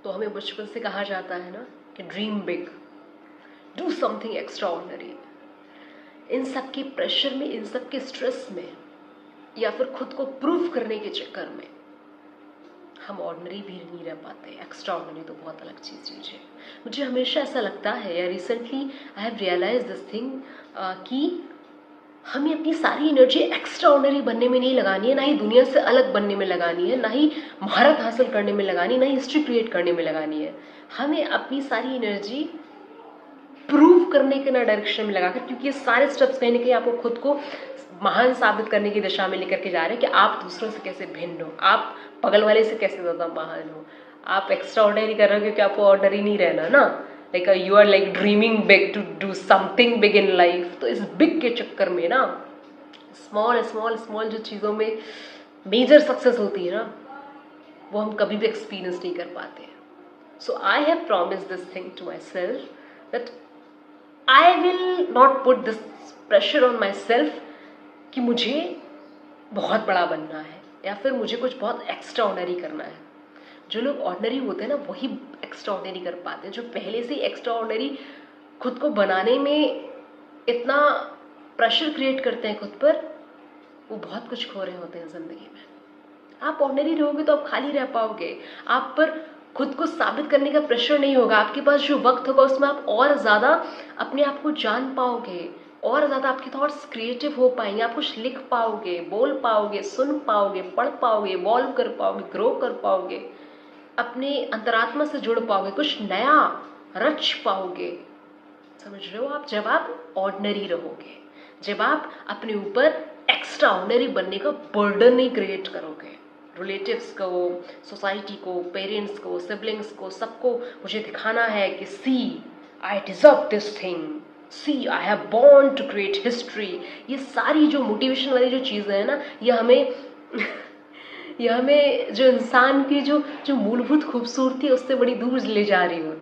तो हमें बचपन से कहा जाता है ना कि dream big, do something extraordinary. इन सब के प्रेशर में, इन सब के स्ट्रेस में, या फिर खुद को प्रूव करने के चक्कर में हम ऑर्डिनरी भी नहीं रह पाते। एक्स्ट्रा ऑर्डिनरी तो बहुत अलग चीज़ है। मुझे हमेशा ऐसा लगता है, या recently I have realise this thing, कि हमें अपनी सारी एनर्जी एक्स्ट्रा ऑर्डिनरी बनने में नहीं लगानी है, ना ही दुनिया से अलग बनने में लगानी है, ना ही महारत हासिल करने में लगानी है, ना ही हिस्ट्री क्रिएट करने में लगानी है। हमें अपनी सारी एनर्जी प्रूव करने के ना डायरेक्शन में लगाकर, क्योंकि ये सारे स्टेप्स कहीं ना कहीं आपको खुद को महान साबित करने की दिशा में लेकर के जा रहे हैं कि आप दूसरों से कैसे भिन्न हो, आप बगल वाले से कैसे ज़्यादा महान हो। आप एक्स्ट्रा ऑर्डिनरी कर रहे हो क्योंकि आपको ऑर्डिनरी नहीं रहना ना, like you are like dreaming big to do something big in life. तो इस बिग के चक्कर में ना स्मॉल स्मॉल स्मॉल जो चीज़ों में मेजर सक्सेस होती है ना, वो हम कभी भी एक्सपीरियंस नहीं कर पाते। So I have promised this thing to myself that I will not put this pressure on myself कि मुझे बहुत बड़ा बनना है या फिर मुझे कुछ बहुत एक्स्ट्रा ऑर्डिनरी करना है। जो लोग ऑर्डिनरी होते हैं ना, वही एक्स्ट्रा ऑर्डिनरी कर पाते हैं। जो पहले से एक्स्ट्रा ऑर्डिनरी खुद को बनाने में इतना प्रेशर क्रिएट करते हैं खुद पर, वो बहुत कुछ खो रहे होते हैं ज़िंदगी में। आप ऑर्डिनरी रहोगे तो आप खाली रह पाओगे। आप पर खुद को साबित करने का प्रेशर नहीं होगा। आपके पास जो वक्त होगा उसमें आप और ज़्यादा अपने आप को जान पाओगे, और ज़्यादा आपके थॉट्स क्रिएटिव हो पाएंगे। आप कुछ लिख पाओगे, बोल पाओगे, सुन पाओगे, पढ़ पाओगे, इवॉल्व कर पाओगे, ग्रो कर पाओगे, अपने अंतरात्मा से जुड़ पाओगे, कुछ नया रच पाओगे। समझ रहे हो आप? जब आप ऑर्डिनरी रहोगे, जब आप अपने ऊपर एक्स्ट्रा ऑर्डिनरी बनने का बर्डन नहीं क्रिएट करोगे। रिलेटिव्स को, सोसाइटी को, पेरेंट्स को, सिबलिंग्स को, सबको मुझे दिखाना है कि see I deserve this thing, see I have born to create history. ये सारी जो मोटिवेशन वाली जो चीज़ें हैं ना, ये हमें ये हमें जो इंसान की जो मूलभूत खूबसूरती है उससे बड़ी दूर ले जा रही हो।